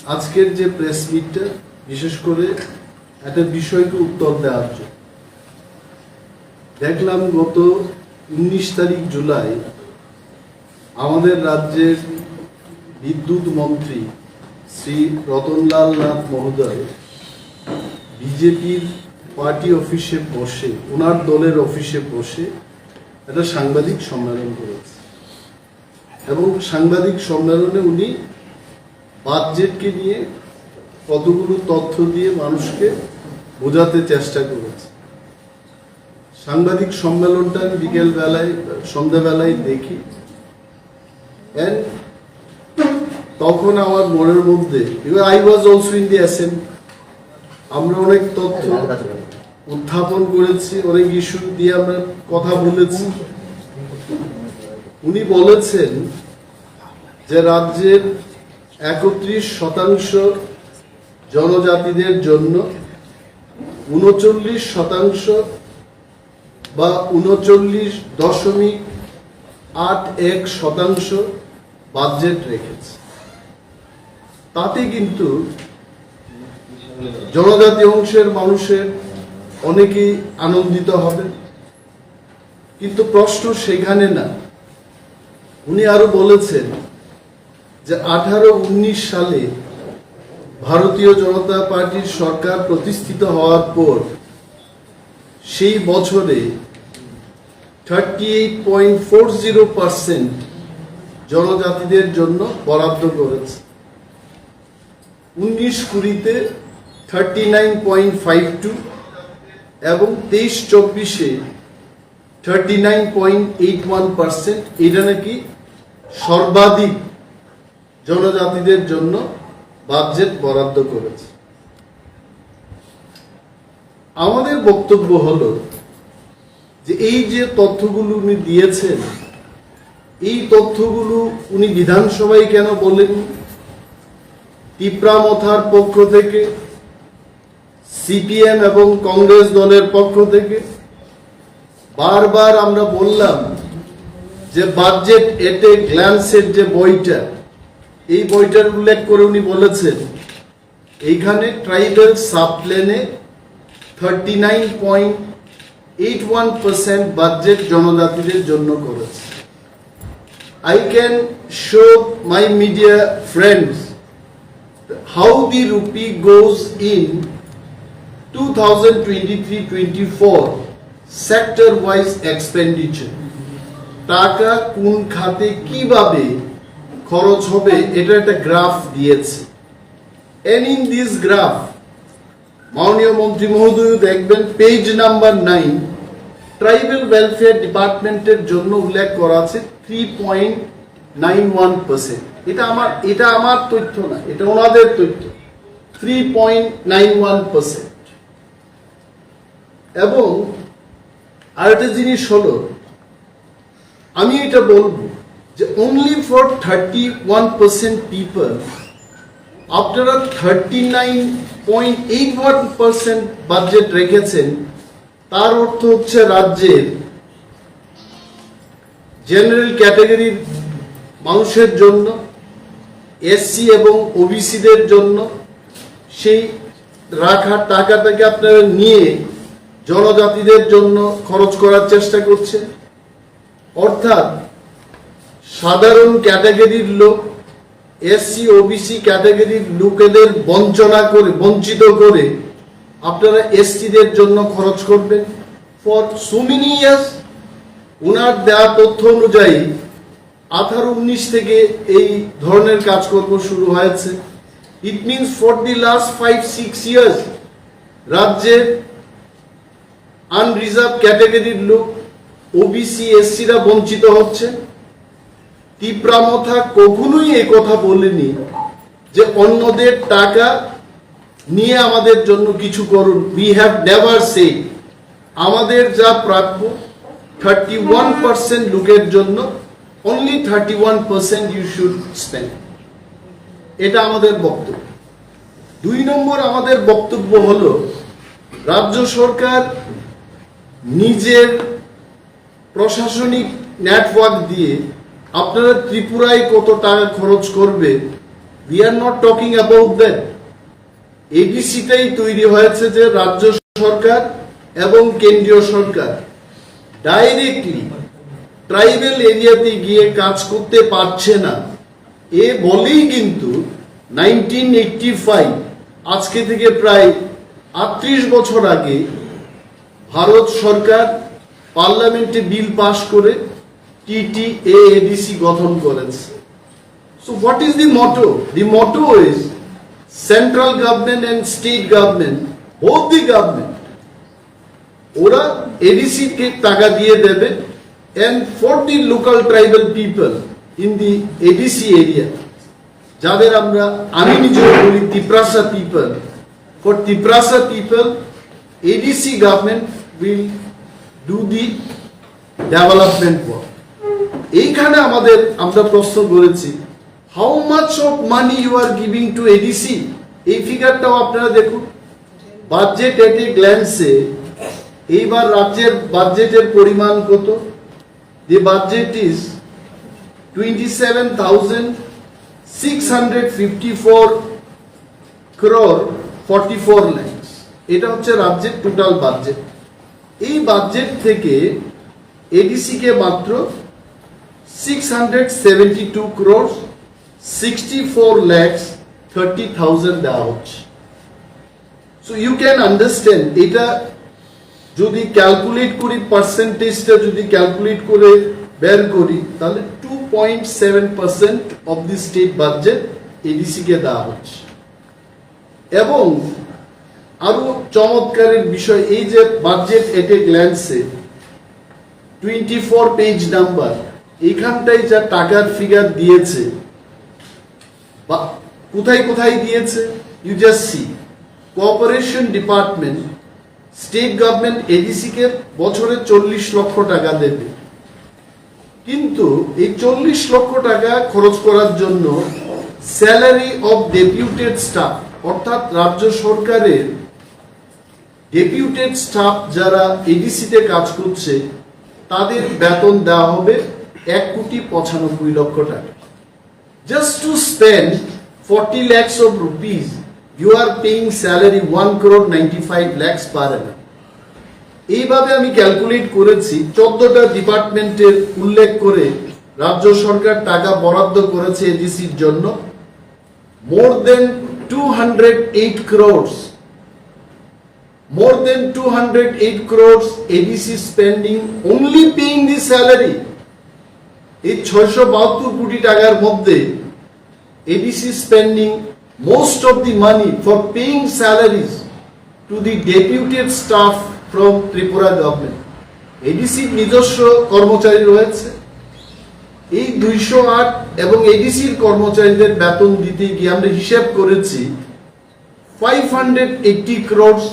আজকের যে প্রেস মিটটা বিশেষ করে একটা বিষয়কে উত্তর দেওয়ার জন্য দেখলাম গত 19 তারিখ জুলাই আমাদের রাজ্যের বিদ্যুৎ মন্ত্রী শ্রী রতনলাল নাথ মহোদয় বিজেপির পার্টি অফিসে বসে ওনার দলের অফিসে বসে একটা সাংবাদিক সম্মেলন করেছে এবং সাংবাদিক সম্মেলনে উনি বাজেটকে নিয়ে কতগুলো তথ্য দিয়ে মানুষকে বোঝাতে চেষ্টা করেছে। সাংবাদিক সম্মেলনটা আমি বিকেল বেলায় সন্ধ্যাবেলায় দেখি, তখন আমার মনের মধ্যে I was also in the assembly, আমরা অনেক তথ্য উত্থাপন করেছি, অনেক ইস্যু দিয়ে আমরা কথা বলেছি। উনি বলেছেন যে রাজ্যের 31% জনজাতিদের জন্য 39% বা 39.81% বাজেট রেখেছে। তাতে কিন্তু জনজাতি অংশের মানুষের অনেকেই আনন্দিত হবে, কিন্তু প্রশ্ন সেখানে না। উনি আরো বলেছেন যে 18-19 সালে ভারতীয় জনতা পার্টির সরকার প্রতিষ্ঠিত হওয়ার পর সেই বছরে 38.40% জনজাতিদের জন্য বরাদ্দ করেছে, 19-20-তে 39.52 এবং 23-24-এ 39.81%। এটা নাকি সর্বাধিক জনজাতিদের জন্য বাজেট বরাদ্দ করেছে। আমাদের বক্তব্য হলো যে এই যে তথ্যগুলো উনি দিয়েছেন, এই তথ্যগুলো উনি বিধানসভায় কেন বলেন? ত্রিপুরার পক্ষ থেকে, সিপিএম এবং কংগ্রেস দলের পক্ষ থেকে বারবার আমরা বললাম যে বাজেট এট এ গ্ল্যান্সের যে বইটা, এই বইটার উল্লেখ করে উনি বলেছেন এইখানে ট্রাইবাল সাবপ্লেনে 39.81% বাজেট জনজাতিদের জন্য করেছে। I can show my media friends how the rupee goes in 2023-24 sector-wise expenditure. টাকা কোন খাতে কিভাবে খরচ হবে এটা একটা গ্রাফ দিয়েছে। And in this graph মাননীয় মন্ত্রী মহোদয় দেখবেন পেজ নাম্বার 9 ট্রাইবাল ওয়েলফেয়ার ডিপার্টমেন্টের জন্য উল্লেখ করা আছে 3.91%। এটা আমার তথ্য না, এটা ওনাদের তথ্য, 3.91%। এবং আরেকটা জিনিস হলো, আমি এটা বলবো যে only for 31% people আপনারা 39.81% বাজেট রেখেছেন। তার অর্থ হচ্ছে রাজ্যের জেনারেল ক্যাটাগরির মানুষের জন্য, এসসি এবং ওবিসিদের জন্য সেই রাখা টাকাটাকে আপনারা নিয়ে জনজাতিদের জন্য খরচ করার চেষ্টা করছেন। অর্থাৎ সাধারণ ক্যাটাগরির লোক, এসসি ওবিসি ক্যাটাগরির লোকেদের বঞ্চিত করে আপনারা এসটিদের জন্য খরচ করবেন ফর সো মেনি ইয়ার্স। ওনার দেওয়া তথ্য অনুযায়ী 18-19 থেকে এই ধরনের কাজকর্ম শুরু হয়েছে। It means for the last 5-6 years রাজ্যের আনরিজার্ভ ক্যাটাগরির লোক, ওবিসি এসসিরা বঞ্চিত হচ্ছে। ত্রিপুরা কখনোই এই কথা বলেনি যে অন্যদের টাকা নিয়ে আমাদের জন্য কিছু করুন। উই হ্যাভ নেভার সেড আমাদের যা প্রাপ্য 31% লোকের জন্য only 31% you should spend। এটা আমাদের বক্তব্য। 2 নম্বর আমাদের বক্তব্য হলো রাজ্য সরকার নিজের প্রশাসনিক নেটওয়ার্ক দিয়ে আপনারা ত্রিপুরায় কত টাকা খরচ করবে we are not talking about that. এডিসিটাই তৈরি হয়েছে যে রাজ্য সরকার এবং কেন্দ্রীয় সরকার ডাইরেক্টলি ট্রাইবাল এরিয়াতে গিয়ে কাজ করতে পারছে না, এ বলেই কিন্তু 1985 আজকে থেকে প্রায় 38 বছর আগে ভারত সরকার পার্লামেন্টে বিল পাস করে টিটিএডিসি গঠন করেছে। So what is the motto? The motto is central government and state government, both the government, ওরা এডিসি কে টাকা দিয়ে দেবে, and for the local tribal people in the ADC area, যাদের আমি নিজে বলি ত্রিপ্রাসা people, for ত্রিপ্রাসা people ADC government will do the development work. এইখানে আমরা প্রশ্ন করেছি, how much of money you are giving to ADC? এই ফিগারটাও আপনারা দেখুন। বাজেট এট এ গ্ল্যান্সে এইবার রাজ্যের বাজেটের পরিমাণ কত? The budget is 27,654 crore 44 lakhs. এটা হচ্ছে রাজ্যের টোটাল বাজেট। এই বাজেট থেকে এডিসি কে মাত্র 672 crores 64 lakhs 30,000 দেওয়া হচ্ছে। So you can understand, এটা যদি ক্যালকুলেট করি, পার্সেন্টেজটা যদি ক্যালকুলেট করে বের করি, তাহলে 2.7% of the state budget ADC কে দেওয়া হচ্ছে। এবং আরো চমৎকারের বিষয়, এই যে বাজেট এট এ গ্ল্যান্সে 24 পেজ নাম্বার, এইখানটাই যা টাকার ফিগার দিয়েছে, কোথায় কোথায় দিয়েছে, you just see. Cooperation department, state government ADC কে বছরে 40 লক্ষ টাকা দেবে, কিন্তু এই 40 লক্ষ টাকা খরচ করার জন্য স্যালারি অফ ডেপুটেড স্টাফ, অর্থাৎ রাজ্য সরকারের ডেপুটেড স্টাফ যারা এডিসি তে কাজ করছে তাদের বেতন দেওয়া হবে 1,95,00,000 টাকা। Just to spend 40 lakhs of rupees, you are paying salary 1,95 lakhs per annum. এইভাবে আমি ক্যালকুলেট করেছি, 14টা ডিপার্টমেন্টের উল্লেখ করে রাজ্য সরকার টাকা বরাদ্দ করেছে এডিসির জন্য। More than 208 crores, more than 208 crores ADC spending only paying the salary. এই 672 কোটি টাকার মধ্যে ADC spending most of the money for paying salaries to the deputed staff from Tripura government. ADC নিজস্ব কর্মচারী রয়েছে, এই 208 এবং ADCর কর্মচারীদের বেতন দিতে গিয়ে আমরা হিসাব করেছি 580 crores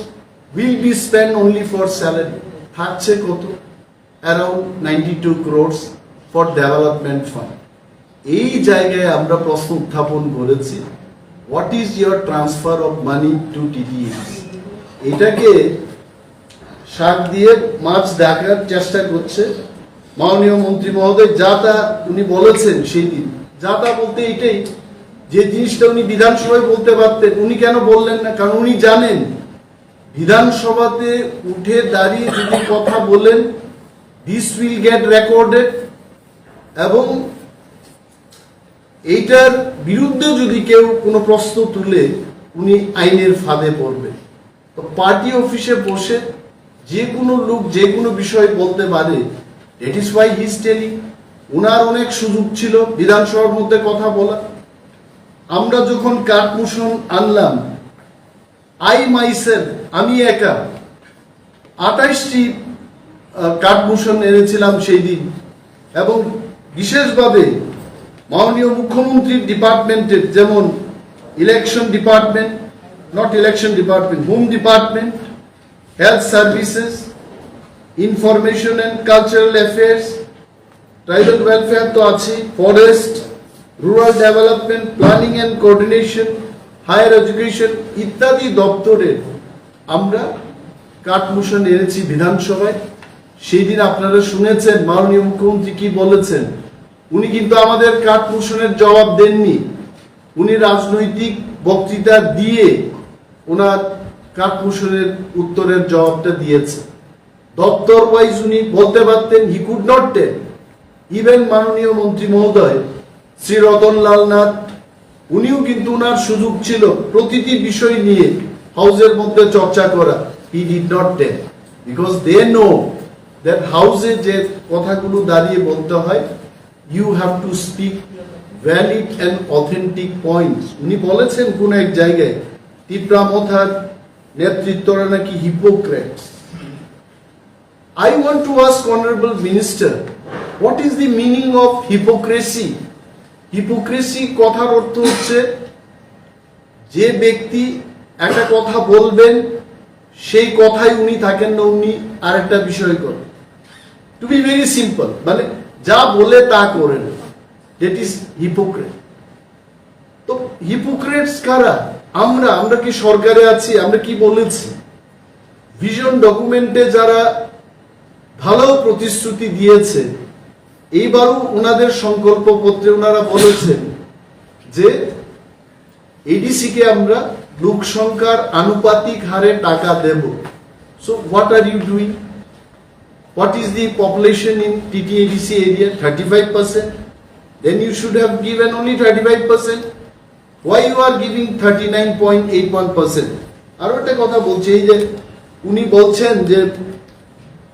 will be spent only for salary. থাকছে কত? Around 92 crores for development fund. এই জায়গায় আমরা প্রশ্ন উত্থাপন করেছি, what is your transfer of money to TDS? এটাকে শাক দিয়ে মাছ দেখার চেষ্টা করছে মাননীয় মন্ত্রী মহোদয়। যা তা উনি বলেছেন সেই দিন, যা তা বলতে এটাই, যে জিনিসটা উনি বিধানসভায় বলতে পারতেন উনি কেন বললেন না? কারণ উনি জানেন বিধানসভাতে উঠে দাঁড়িয়ে যদি কথা বলেন, this will get recorded, এবং এইটার বিরুদ্ধে যদি কেউ কোনো প্রশ্ন তুলে উনি আইনের ফাঁদে পড়বেন। তো পার্টি অফিসে বসে যে কোনো লোক যে কোনো বিষয় বলতে পারে, that is why he is telling. ওনার অনেক সুযোগ ছিল বিধানসভার মধ্যে কথা বলা। আমরা যখন কাঠমোশন আনলাম, আমি একা 28টি কাঠমোশন এনেছিলাম সেই দিন, এবং বিশেষভাবে মাননীয় মুখ্যমন্ত্রীর ডিপার্টমেন্টের, যেমন election department, not election department, home department, health services, information and cultural affairs, tribal welfare তো আছে, forest, rural development, planning and coordination, higher education ইত্যাদি দপ্তরের আমরা কাঠমোশন এনেছি বিধানসভায়। সেই দিন আপনারা শুনেছেন মাননীয় মুখ্যমন্ত্রী কি বলেছেন। উনি কিন্তু আমাদের কাঠমোশনের জবাব দেননি, উনি রাজনৈতিক বক্তৃতা দিয়ে ওনার কাঠমুসুরের উত্তরের জবাবটা দিয়েছে। দপ্তর ওয়াইজ উনি বলতে পারতেন, he could not tell. Even মাননীয় মন্ত্রী মহোদয় শ্রী রতনলাল নাথ, উনিও কিন্তু ওনার সুযোগ ছিল প্রতিটি বিষয় নিয়ে হাউসের মধ্যে চর্চা করা। He did not tell because they know that হাউসে যে কথাগুলো দাঁড়িয়ে বলতে হয়, you have to speak valid and authentic points. উনি বলেছেন কোন এক জায়গায় তীব্রামথার নেতৃত্বরা নাকি hypocrites. I want to ask Honorable Minister, what is the meaning of hypocrisy? Hypocrisy কথার অর্থ হচ্ছে যে ব্যক্তি একটা কথা বলবেন সেই কথাই উনি থাকেন না, উনি আরেকটা বিষয় করেন। টু বি ভেরি সিম্পল, মানে যা বলে তা করেন, দ্যাট ইজ হিপোক্রেট। তো হিপোক্রেটস কারা? আমরা কি সরকারে আছি? আমরা কি বলেছি? ভিশন ডকুমেন্টে যারা ভালো প্রতিশ্রুতি দিয়েছে, এইবারও ওনাদের সংকল্প পত্রে ওনারা বলেছেন যে এডিসি কে আমরা লোক সংখ্যার আনুপাতিক হারে টাকা দেব। So what are you doing? What is the population in TTADC area? 35%. Then you should have given only 35%. Why you are giving 39.81%? আরো একটা কথা বলছি, এই যে উনি বলছেন যে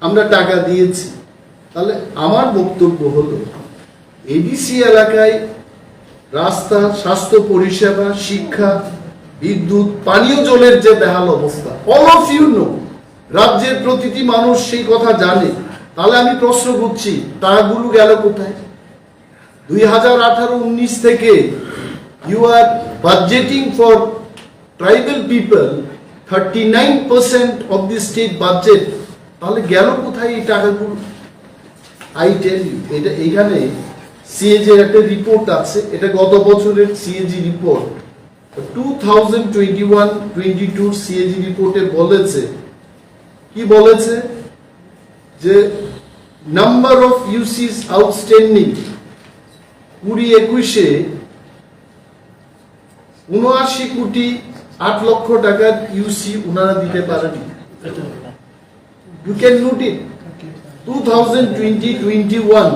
আমরা টাকা দিয়েছি, তাহলে আমার বক্তব্য হলো এডিসি এলাকায় রাস্তা, স্বাস্থ্য পরিষেবা, শিক্ষা, বিদ্যুৎ, পানীয় জলের যে বেহাল অবস্থা, অল অফ ইউ নো, রাজ্যের প্রতিটি মানুষ সেই কথা জানে। তাহলে আমি প্রশ্ন করছি, টাকাগুলো গেল কোথায়? 2018-19 থেকে you are budgeting for tribal people 39% of the state budget. তাহলে গেল কোথায় এই টাকাগুলো? আই টেল ইউ, এটা এখানে সিএজি এর একটা রিপোর্ট আছে, এটা গত বছরের সিএজি রিপোর্ট। 2021-22 সিএজি রিপোর্টে বলেছে, কি বলেছে যে নাম্বার অফ ইউসিস আউটস্ট্যান্ডিং 2021-এ 79 কোটি 8 লক্ষ টাকার ইউসি ওনারা দিতে পারেনি। You can note it. 2020-21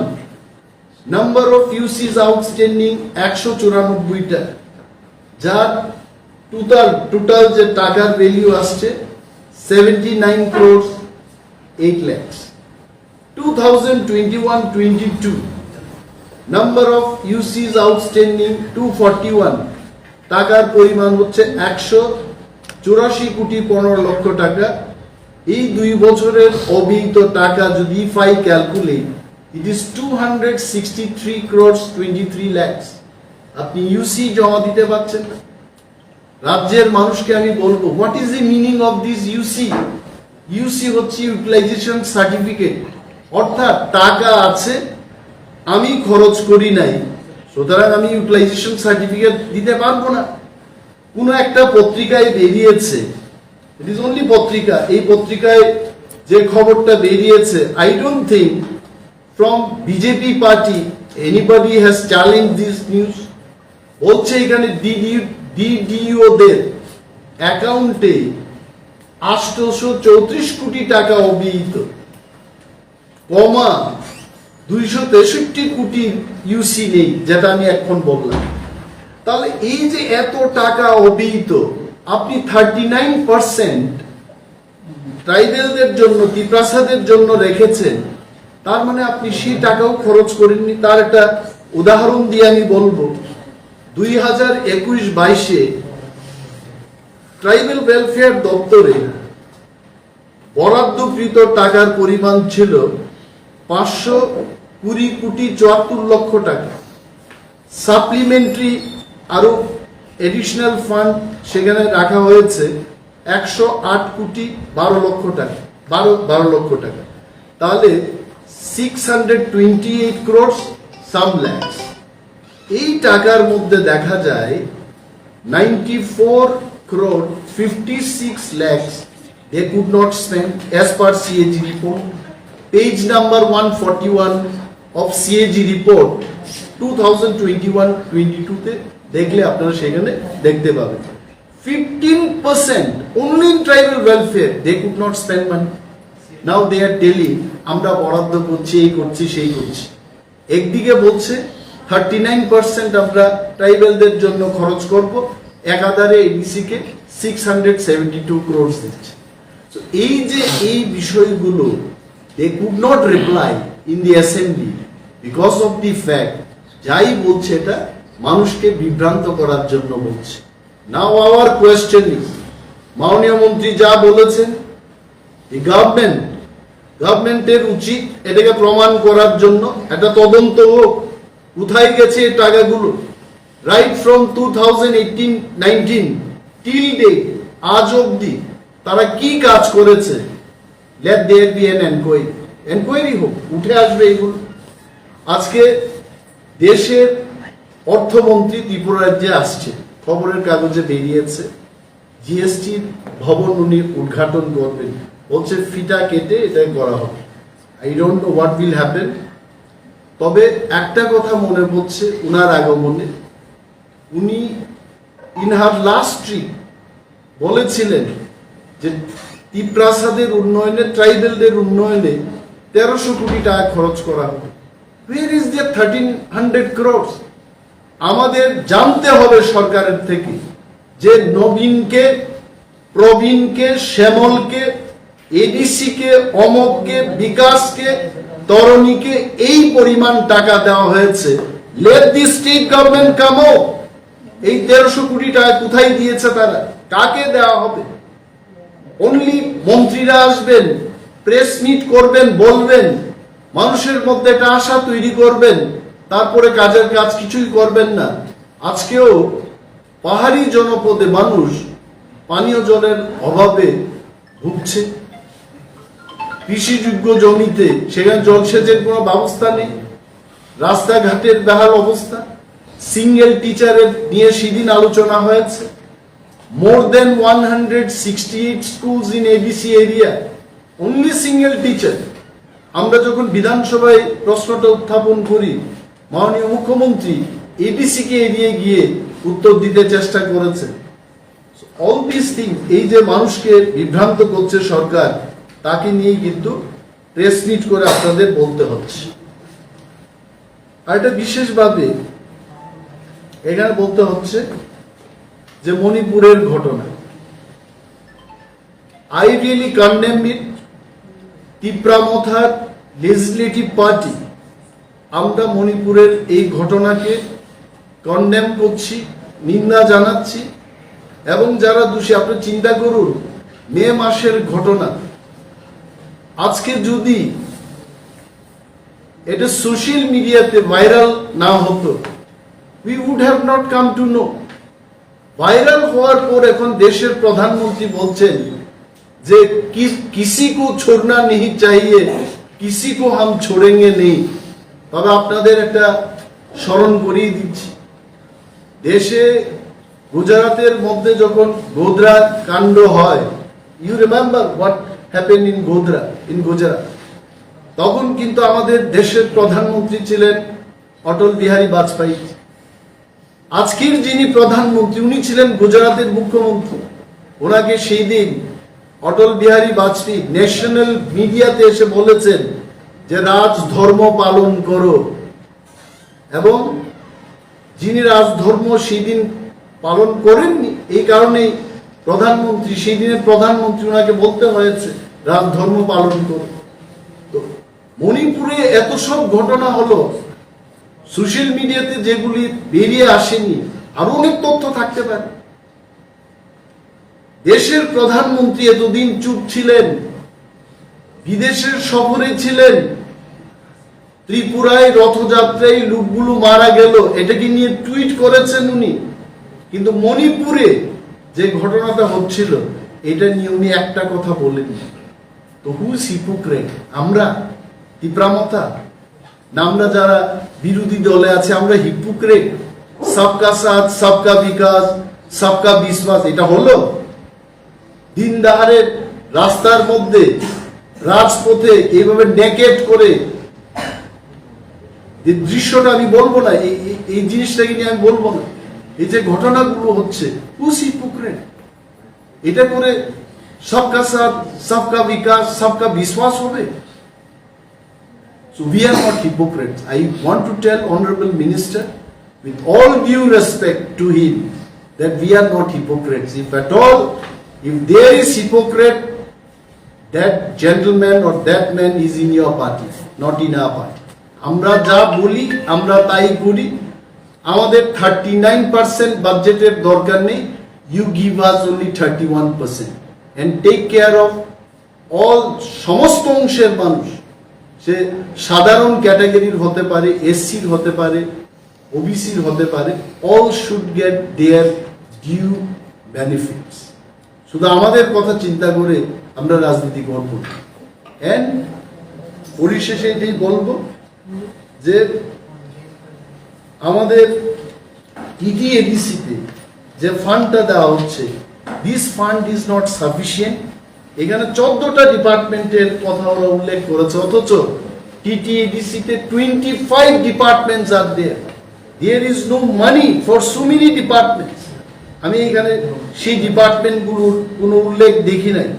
number of UCs outstanding 194টা, যার টোটাল যে টাকার ভ্যালু আসছে 79 crores 8 lakhs. 2021-22 number of UCs outstanding 241, টাকার পরিমাণ হচ্ছে 184 কোটি 15 লক্ষ টাকা। এই 2 বছরের অবিহিত টাকা যদি ফাই calculate, it is 263 crores 23 lakhs। আপনি ইউসি জমা দিতে পারছেন না। রাজ্যের মানুষকে আমি বলবো, what is the meaning of this UC? UC হচ্ছে ইউটিলাইজেশন সার্টিফিকেট, অর্থাৎ টাকা আছে, আমি খরচ করি নাই, সুতরাং আমি ইউটিলাইজেশন সার্টিফিকেট দিতে পারবো না। কোনো একটা পত্রিকায় বেরিয়েছে, ইট ইজ অনলি পত্রিকা, এই পত্রিকায় যে খবরটা বেরিয়েছে, I don't think from BJP party anybody has challenge this news. বলছে এখানে ডিডিও দের অ্যাকাউন্টে 834 কোটি টাকা অবিহিত, কমা 263 কোটি ইউসি নেই, যেটা আমি এখন বললাম। তাহলে এই যে এত টাকা অবিহিত, আপনি 39% ট্রাইবেলদের জন্য, ত্রিপ্রাসাদের জন্য রেখেছেন, তার মানে আপনি সেই টাকাও খরচ করেননি। তার একটা উদাহরণ দিয়ে আমি বলবো, 2021-22-এ ট্রাইবেল ওয়েলফেয়ার দপ্তরে বরাদ্দকৃত টাকার পরিমাণ ছিল 520 কোটি 74 লক্ষ টাকা। সাপ্লিমেন্টারি আরো এডিশনাল ফান্ড সেখানে রাখা হয়েছে 108 কোটি 12 লক্ষ টাকা, 12 লক্ষ টাকা। তাহলে 628 crores some lakhs। এই টাকার মধ্যে দেখা যায় 94 crore 56 lakhs they could not spend as per CAG report. Page number 141 of CAG report 2021-22 তে দেখলে আপনারা সেখানে দেখতে পাবেন 15% only in tribal welfare they could not spend money. Now they are telling আমরা বরাদ্দ করছি এই করছি সেই করছি, একদিকে বলছে 39% আমরা ট্রাইবালদের জন্য খরচ করব, একাধারে এডিসি কে 672 crores দিচ্ছে। So এই যে এই বিষয়গুলো they could not reply in the assembly because of the fact যাই বলছে এটা মানুষকে বিভ্রান্ত করার জন্য বলছে। Now our question is, মাননীয় মন্ত্রী যা বলেছেন, the গভর্নমেন্টের উচিত এটাকে প্রমাণ করার জন্য একটা তদন্ত হোক, কোথায় গেছে এই টাকাগুলো, রাইট ফ্রম 2018-19 টিল ডেট, আজ অবধি তারা কি কাজ করেছে। Let there be an enquiry হোক, উঠে আসবে এগুলো। আজকে দেশের অর্থমন্ত্রী ত্রিপুরা রাজ্যে আসছে, খবরের কাগজে বেরিয়েছে, জিএসটির ভবন উনি উদ্ঘাটন করবেন, বলছে ফিটা কেটে এটা করা হবে। I don't know what will happen. তবে একটা কথা মনে পড়ছে উনার আগমনে, উনি ইন হার লাস্ট ট্রিপ বলেছিলেন যে ত্রিপ্রাসাদের উন্নয়নে, ট্রাইবেলদের উন্নয়নে 1300 কোটি টাকা খরচ করা হবে। Where is the 1300 crores? আমাদের জানতে হবে সরকারের থেকে যে নবীনকে, প্রবীণকে, শ্যামলকে, এডিসিকে, অমককে, বিকাশকে, তরণীকে এই পরিমাণ টাকা দেওয়া হয়েছে। Let the state government come out. এই 1300 কোটি টাকা কোথায় দিয়েছে তারা, কাকে দেওয়া হবে? অনলি মন্ত্রীরা আসবেন, প্রেস মিট করবেন, বলবেন, মানুষের মধ্যে একটা আশা তৈরি করবেন, তারপরে কাজের কাজ কিছুই করবেন না। আজকেও পাহাড়ি জনপদে মানুষ পানীয় জলের অভাবে ভুগছে, কৃষিযোগ্য জমিতে সেখানে জলসেচের কোনো ব্যবস্থা নেই, রাস্তাঘাটের বেহাল অবস্থা। সিঙ্গেল টিচারের নিয়ে সেদিন আলোচনা হয়েছে। মোর দেন 168 schools in ABC area, only single teacher। আমরা যখন বিধানসভায় প্রশ্নটা উত্থাপন করি, মাননীয় মুখ্যমন্ত্রী এডিসি কে এড়িয়ে গিয়ে উত্তর দিতে চেষ্টা করেছেন। অল দিস থিং, এই যে মানুষকে বিভ্রান্ত করছে সরকার, তাকে নিয়ে কিন্তু প্রেস মিট করে আপনাদের বলতে হচ্ছে। আর এটা বিশেষভাবে এখানে বলতে হচ্ছে যে মণিপুরের ঘটনা, আই রিয়েলি কন্ডেম ইট। ত্রিপ্রামথার লেজিসলেটিভ পার্টি আমরা মণিপুরের এই ঘটনাকে কন্ডেম করছি, নিন্দা জানাচ্ছি। এবং যারা দোষী, আপনি চিন্তা করুন, মে মাসের ঘটনা, আজকে যদি এটা সোশ্যাল মিডিয়াতে ভাইরাল না হতো, we would have not come to know। Viral হওয়ার পর এখন দেশের প্রধানমন্ত্রী বলছেন যে কিসি কো ছোড়না নেই চাইয়ে, কিসি কো হাম ছোড়েঙ্গে নেই। তবে আপনাদের একটা স্মরণ করিয়ে দিচ্ছি, দেশে গুজরাটের মধ্যে যখন গোধরা কাণ্ড হয়, you remember what happen in Godhra, in Gujarat, তখন কিন্তু আমাদের দেশের প্রধানমন্ত্রী ছিলেন অটল বিহারী বাজপেয়ী। আজকের যিনি প্রধানমন্ত্রী, উনি ছিলেন গুজরাটের মুখ্যমন্ত্রী। ওনাকে সেই দিন অটল বিহারী বাজপেয়ী ন্যাশনাল মিডিয়াতে এসে বলেছেন যে রাজধর্ম পালন করো। এবং যিনি রাজধর্ম সেই দিন পালন করেননি, এই কারণেই প্রধানমন্ত্রী, সেই দিনের প্রধানমন্ত্রী ওনাকে বলতে হয়েছে রাজধর্ম পালন করো। তো মণিপুরে এত সব ঘটনা হলো, সোশ্যাল মিডিয়াতে যেগুলি বেরিয়ে আসেনি, আরো অনেক তথ্য থাকতে পারে। দেশের প্রধানমন্ত্রী এতদিন চুপ ছিলেন, বিদেশের সফরে ছিলেন, ত্রিপুরায় রথযাত্রায় লোকগুলো মারা গেল এটাকে নিয়ে টুইট করেছেন উনি, কিন্তু মণিপুরে যে ঘটনাটা হচ্ছিল এটা নিয়ে উনি একটা কথা বলেননি। তো হুইজ হিপোক্রেট? আমরা ত্রিপ্রামথা না আমরা যারা বিরোধী দলে আছে আমরা হিপোক্রেট? সবকা সাথ, সবকা বিকাশ, সবকা বিশ্বাস, এটা হলো? দিন দাহারের রাস্তার মধ্যে, রাজপথে এইভাবে নেকেট করে, এই দৃশ্যটা আমি বলবো না, এই জিনিসটাকে নিয়ে আমি বলবো না, এই যে ঘটনাগুলো হচ্ছে, হুজ হিপোক্রেট? এটা করে সবকা সাথ, সবকা বিকাশ, সবকা বিশ্বাস হবে? So we are not hypocrites. I want to tell Honorable Minister, with all due respect to him, that we are not hypocrites. If at all, if there is hypocrite, that gentleman or that man is in your party, not in our party. আমরা যা বলি আমরা তাই করি। আমাদের 39% বাজেটের দরকার নেই। You give us only 31% and take care of all সমস্ত অংশের মানুষ। সে সাধারণ ক্যাটাগরির হতে পারে, এসসির হতে পারে, ওবিসির হতে পারে, all should get their due benefits. শুধু আমাদের কথা চিন্তা করে আমরা রাজনীতি করব না। এন্ড পরিশেষে এটাই বলবো যে আমাদের টিটিএডিসিতে যে ফান্ডটা দেওয়া হচ্ছে, this fund is not sufficient. এখানে 14টা ডিপার্টমেন্টের কথা ওরা উল্লেখ করেছে, অথচ টিটিএডিসিতে 25 ডিপার্টমেন্টস আর there is no money for so many departments. আমি এখানে সেই ডিপার্টমেন্টগুলোর কোনো উল্লেখ দেখি নাই।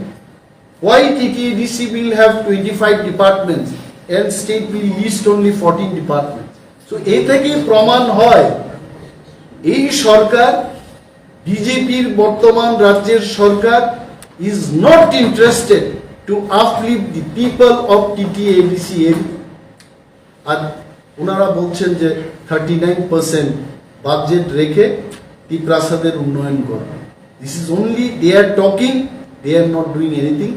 Why TTADC will have 25 departments and state will list only 14 departments? So এই থেকে প্রমাণ হয় এই সরকার, বিজেপির বর্তমান রাজ্যের সরকার is not interested to uplift the people of TTADC area. আর ওনারা বলছেন যে 39% বাজেট রেখে ত্রিপ্রাসাদের উন্নয়ন করবে। This is only they are talking, they are not doing anything.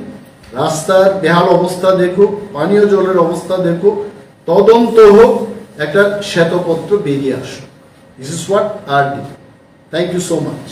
রাস্তার বেহাল অবস্থা দেখো, পানীয় জলের অবস্থা দেখো, তদন্ত হোক, একটা শ্বেতপত্র বেরিয়ে আসুক। This is what RD. Thank you so much.